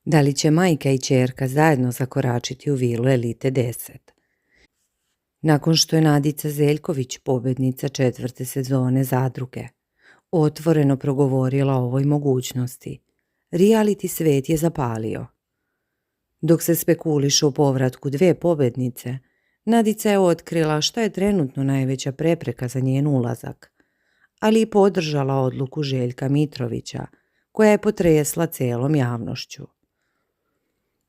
Da li će majka i ćerka zajedno zakoračiti u vilu Elite 10? Nakon što je Nadica Zeljković, pobednica 4. sezone Zadruge, otvoreno progovorila o ovoj mogućnosti, reality svet je zapalio. Dok se spekuliše o povratku dve pobednice, Nadica je otkrila šta je trenutno najveća prepreka za njen ulazak, ali i podržala odluku Željka Mitrovića, koja je potresla celom javnošću.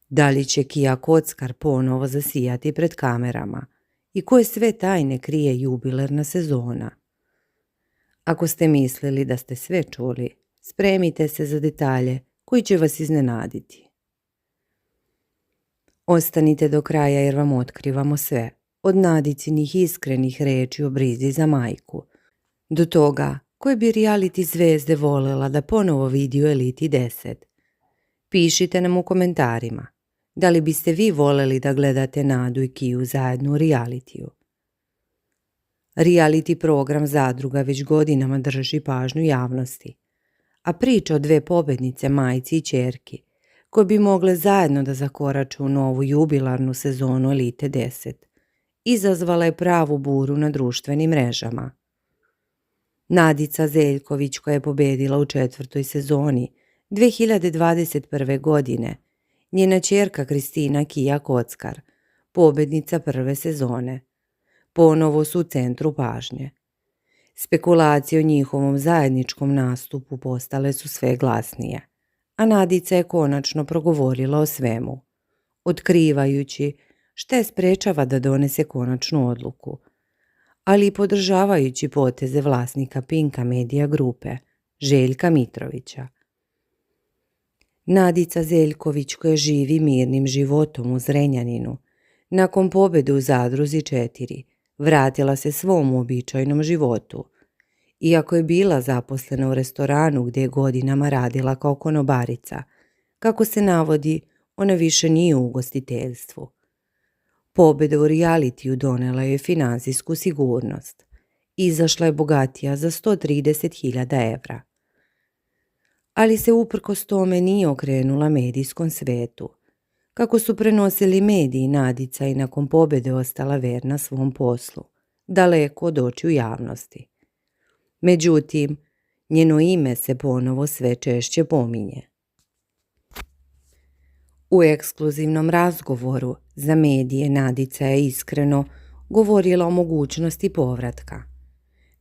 Da li će Kija Kockar ponovo zasijati pred kamerama i koje sve tajne krije jubilarna sezona? Ako ste mislili da ste sve čuli, spremite se za detalje koji će vas iznenaditi. Ostanite do kraja jer vam otkrivamo sve, od Nadicinih iskrenih reči o brizi za majku, do toga koje bi reality zvezde volela da ponovo vidi u Eliti 10. Pišite nam u komentarima. Da li biste vi voleli da gledate Nadu i Kiju zajedno u realitiju? Reality program Zadruga već godinama drži pažnju javnosti, a priča o dve pobednice, majci i ćerki, koje bi mogle zajedno da zakorače u novu jubilarnu sezonu Elite 10, izazvala je pravu buru na društvenim mrežama. Nadica Zeljković, koja je pobedila u 4. sezoni 2021. godine, njena ćerka Kristina Kija Kockar, pobednica 1. sezone, ponovo su u centru pažnje. Spekulacije o njihovom zajedničkom nastupu postale su sve glasnije, a Nadica je konačno progovorila o svemu, otkrivajući šta je sprečava da donese konačnu odluku, ali i podržavajući poteze vlasnika Pinka Media grupe, Željka Mitrovića. Nadica Zeljković, koja živi mirnim životom u Zrenjaninu, nakon pobjede u Zadruzi 4, vratila se svom uobičajenom životu. Iako je bila zaposlena u restoranu gdje je godinama radila kao konobarica, kako se navodi, ona više nije u ugostiteljstvu. Pobjeda u realitiju donela je finansijsku sigurnost. Izašla je bogatija za 130.000 evra. Ali se uprkos tome nije okrenula medijskom svetu. Kako su prenosili mediji, Nadica i nakon pobjede ostala verna svom poslu, daleko od očiju javnosti. Međutim, njeno ime se ponovo sve češće pominje. U ekskluzivnom razgovoru za medije Nadica je iskreno govorila o mogućnosti povratka.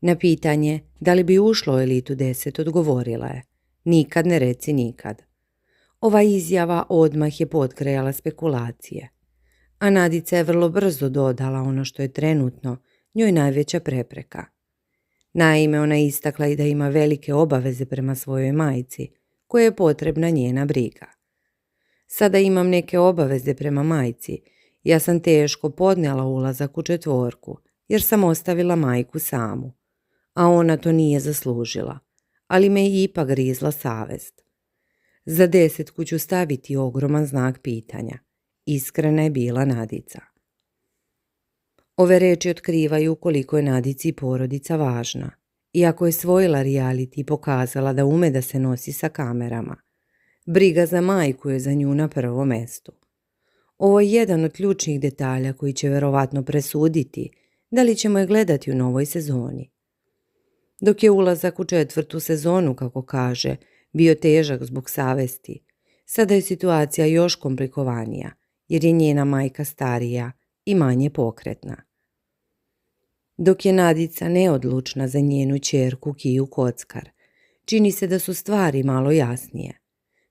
Na pitanje da li bi ušlo u Elitu 10 odgovorila je: nikad ne reci nikad. Ova izjava odmah je potkrejala spekulacije, a Nadica je vrlo brzo dodala ono što je trenutno njoj najveća prepreka. Naime, ona je istakla i da ima velike obaveze prema svojoj majci, koje je potrebna njena briga. Sada imam neke obaveze prema majci. Ja sam teško podnijela ulazak u 4, jer sam ostavila majku samu, a ona to nije zaslužila, ali me je ipak grizla savest. Za 10 ću staviti ogroman znak pitanja. Iskrena je bila Nadica. Ove reči otkrivaju koliko je Nadici porodica važna. Iako je svojila reality i pokazala da ume da se nosi sa kamerama, briga za majku je za nju na prvom mestu. Ovo je jedan od ključnih detalja koji će verovatno presuditi da li ćemo je gledati u novoj sezoni. Dok je ulazak u 4. sezonu, kako kaže, bio težak zbog savesti, sada je situacija još komplikovanija jer je njena majka starija i manje pokretna. Dok je Nadica neodlučna za njenu ćerku Kiju Kockar, čini se da su stvari malo jasnije.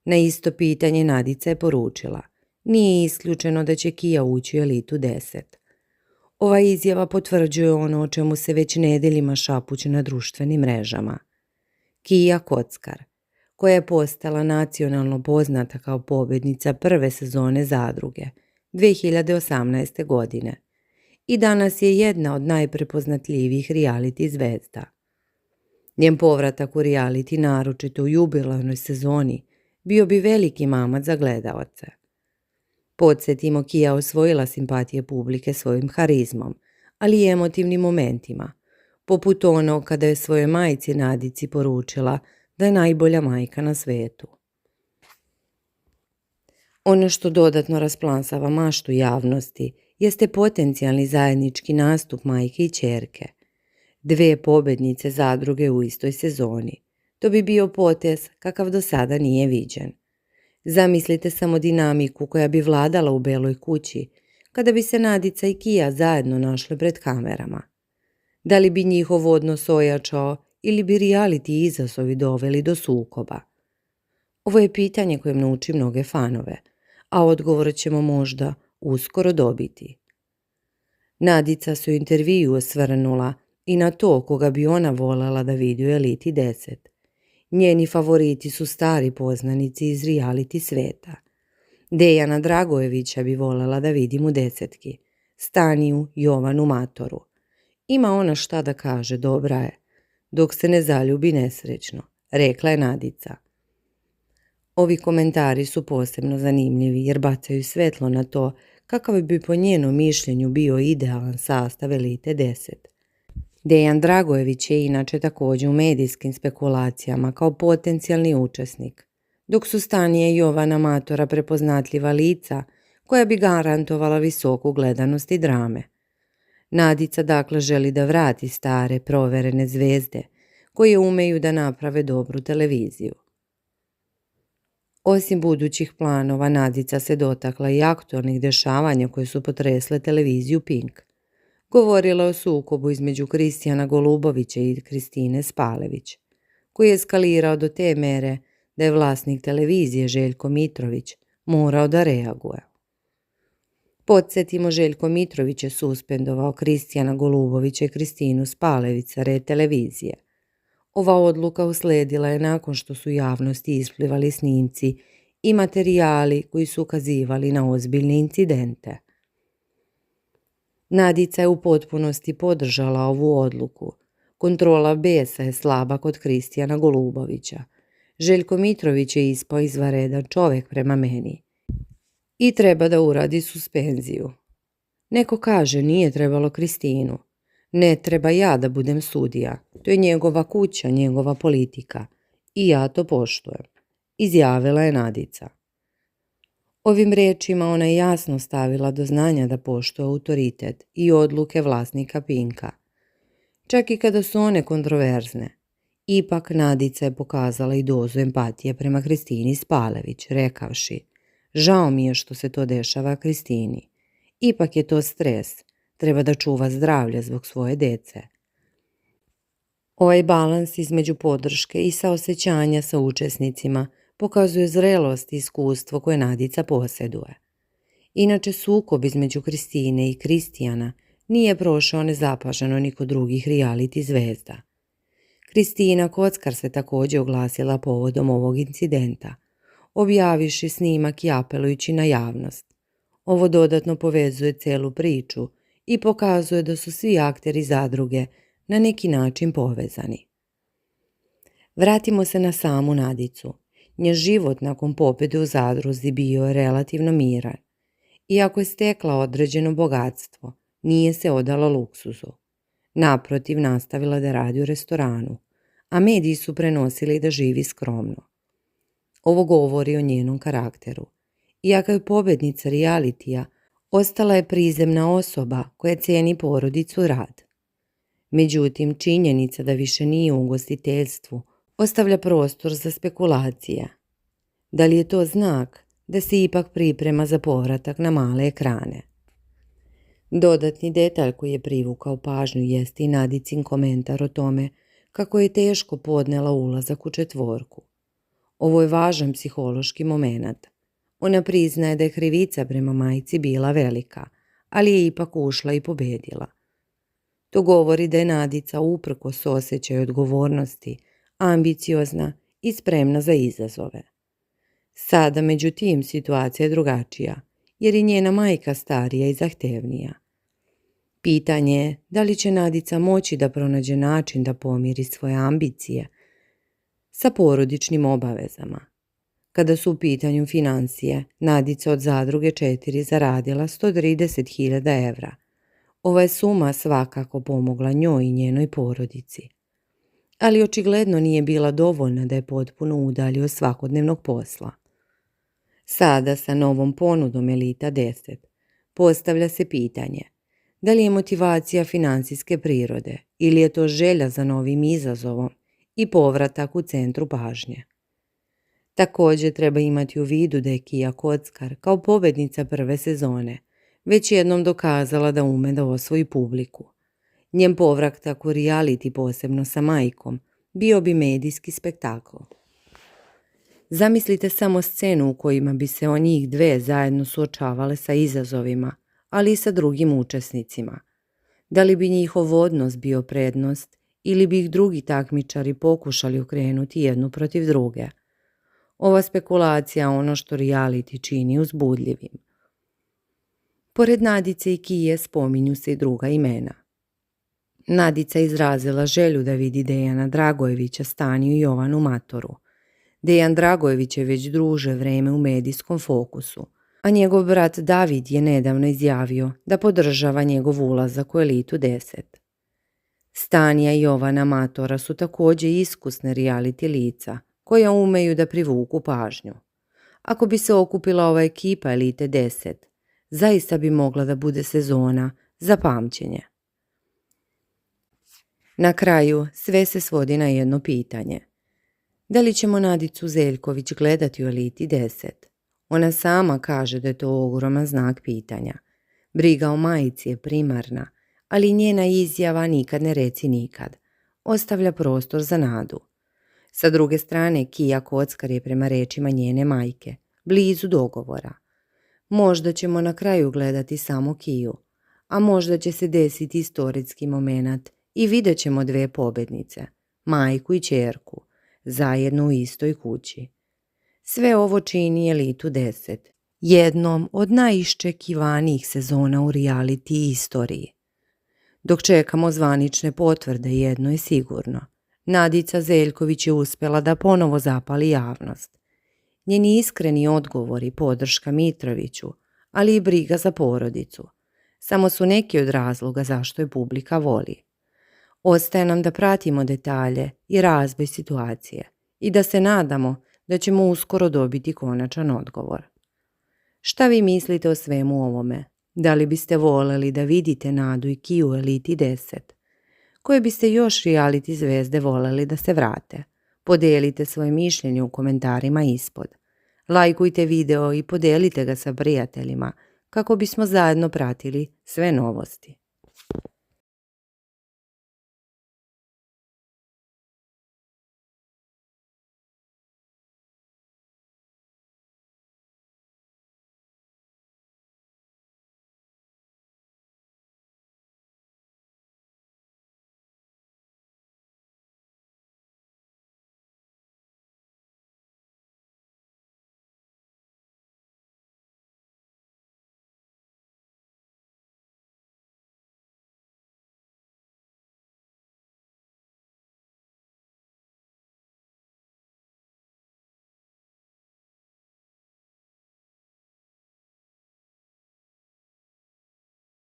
Na isto pitanje Nadica je poručila: nije isključeno da će Kija ući u Elitu 10. Ova izjava potvrđuje ono o čemu se već nedeljima šapuće na društvenim mrežama. Kija Kockar, koja je postala nacionalno poznata kao pobjednica 1. sezone Zadruge 2018. godine, i danas je jedna od najprepoznatljivijih reality zvezda. Njen povratak u reality, naročito u jubilarnoj sezoni, bio bi veliki mamac za gledaoce. Podsjetimo, Kija osvojila simpatije publike svojim harizmom, ali i emotivnim momentima, poput onog kada je svojoj majci Nadici poručila da je najbolja majka na svetu. Ono što dodatno rasplansava maštu javnosti jeste potencijalni zajednički nastup majke i ćerke. Dve pobednice zadruge u istoj sezoni. To bi bio potez kakav do sada nije viđen. Zamislite samo dinamiku koja bi vladala u Beloj kući kada bi se Nadica i Kija zajedno našle pred kamerama. Da li bi njihov odnos ojačao ili bi reality izazovi doveli do sukoba? Ovo je pitanje koje muči mnoge fanove, a odgovor ćemo možda uskoro dobiti. Nadica se u intervjuu osvrnula i na to koga bi ona voljela da vidi u Eliti 10. Njeni favoriti su stari poznanici iz reality sveta. Dejana Dragojevića bi voljela da vidim u 10. Staniju Jovanu Matoru. Ima ona šta da kaže, dobra je, dok se ne zaljubi nesrećno, rekla je Nadica. Ovi komentari su posebno zanimljivi jer bacaju svetlo na to kakav bi po njenom mišljenju bio idealan sastav Elite 10. Dejan Dragojević je inače također u medijskim spekulacijama kao potencijalni učesnik, dok su Stanija i Jovana Matora prepoznatljiva lica koja bi garantovala visoku gledanost i drame. Nadica dakle želi da vrati stare, proverene zvezde koje umeju da naprave dobru televiziju. Osim budućih planova, Nadica se dotakla i aktualnih dešavanja koje su potresle televiziju Pink. Govorila o sukobu između Kristijana Golubovića i Kristine Spalević, koji je eskalirao do te mere da je vlasnik televizije Željko Mitrović morao da reaguje. Podsjetimo, Željko Mitrović je suspendovao Kristijana Golubovića i Kristinu Spalević sa Red televizije. Ova odluka usledila je nakon što su javnosti isplivali snimci i materijali koji su ukazivali na ozbiljne incidente. Nadica je u potpunosti podržala ovu odluku. Kontrola besa je slaba kod Kristijana Golubovića. Željko Mitrović je ispao izvanredan čovjek prema meni i treba da uradi suspenziju. Neko kaže nije trebalo Kristinu. Ne treba ja da budem sudija. To je njegova kuća, njegova politika. I ja to poštujem, izjavila je Nadica. Ovim riječima ona je jasno stavila do znanja da poštuje autoritet i odluke vlasnika Pinka. Čak i kada su one kontroverzne. Ipak Nadica je pokazala i dozu empatije prema Kristini Spalević, rekavši: žao mi je što se to dešava Kristini. Ipak je to stres. Treba da čuva zdravlje zbog svoje dece. Ovaj balans između podrške i saosećanja sa učesnicima pokazuje zrelost i iskustvo koje Nadica posjeduje. Inače, sukob između Kristine i Kristijana nije prošao nezapaženo ni kod drugih reality zvezda. Kristina Kockar se također oglasila povodom ovog incidenta, objavivši snimak i apelujući na javnost. Ovo dodatno povezuje celu priču i pokazuje da su svi akteri zadruge na neki način povezani. Vratimo se na samu Nadicu. Njen život nakon pobjede u zadruzi bio je relativno miran. Iako je stekla određeno bogatstvo, nije se odala luksuzu. Naprotiv, nastavila da radi u restoranu, a mediji su prenosili da živi skromno. Ovo govori o njenom karakteru. Iako je pobjednica realitija, ostala je prizemna osoba koja cijeni porodicu rad. Međutim, činjenica da više nije u ugostiteljstvu ostavlja prostor za spekulacije. Da li je to znak da se ipak priprema za povratak na male ekrane? Dodatni detalj koji je privukao pažnju jeste i Nadicin komentar o tome kako je teško podnela ulazak u četvorku. Ovo je važan psihološki moment. Ona priznaje da je krivica prema majci bila velika, ali je ipak ušla i pobedila. To govori da je Nadica uprkos osjećaju odgovornosti, ambiciozna i spremna za izazove. Sada, međutim, situacija je drugačija, jer je njena majka starija i zahtevnija. Pitanje je da li će Nadica moći da pronađe način da pomiri svoje ambicije sa porodičnim obavezama. Kada su u pitanju financije, Nadica od zadruge 4 zaradila 130.000 evra. Ova je suma svakako pomogla njoj i njenoj porodici. Ali očigledno nije bila dovoljna da je potpuno udalji od svakodnevnog posla. Sada sa novom ponudom Elita 10 postavlja se pitanje da li je motivacija financijske prirode ili je to želja za novim izazovom i povratak u centru pažnje. Također treba imati u vidu da je Kia Kockar kao pobjednica prve sezone već jednom dokazala da ume da osvoji publiku. Njen povratak u reality, posebno sa majkom, bio bi medijski spektakl. Zamislite samo scenu u kojima bi se njih dve zajedno suočavale sa izazovima, ali i sa drugim učesnicima. Da li bi njihov odnos bio prednost ili bi ih drugi takmičari pokušali okrenuti jednu protiv druge? Ova spekulacija ono što reality čini uzbudljivim. Pored Nadice i Kije spominju se i druga imena. Nadica izrazila želju da vidi Dejana Dragojevića, Staniju i Jovanu Matoru. Dejan Dragojević je već duže vreme u medijskom fokusu, a njegov brat David je nedavno izjavio da podržava njegov ulazak u Elitu 10. Stanija i Jovana Matora su također iskusne reality lica koja umeju da privuku pažnju. Ako bi se okupila ova ekipa Elite 10, zaista bi mogla da bude sezona za pamćenje. Na kraju sve se svodi na jedno pitanje. Da li ćemo Nadicu Zeljković gledati u Eliti 10? Ona sama kaže da je to ogroman znak pitanja. Briga o majici je primarna, ali njena izjava nikad ne reci nikad ostavlja prostor za nadu. Sa druge strane, Kia Kockar je prema rečima njene majke blizu dogovora. Možda ćemo na kraju gledati samo Kiju, a možda će se desiti istorijski momenat i vidjet ćemo dve pobjednice, majku i ćerku, zajedno u istoj kući. Sve ovo čini Elitu 10 jednom od najiščekivanijih sezona u reality istoriji. Dok čekamo zvanične potvrde, jedno je sigurno. Nadica Zeljković je uspjela da ponovo zapali javnost. Njeni iskreni odgovori i podrška Mitroviću, ali i briga za porodicu, samo su neki od razloga zašto je publika voli. Ostaje nam da pratimo detalje i razvoj situacije i da se nadamo da ćemo uskoro dobiti konačan odgovor. Šta vi mislite o svemu ovome? Da li biste voljeli da vidite Nadu i Kiju u Eliti 10? Koje biste još reality zvezde voljeli da se vrate? Podelite svoje mišljenje u komentarima ispod. Lajkujte video i podelite ga sa prijateljima kako bismo zajedno pratili sve novosti.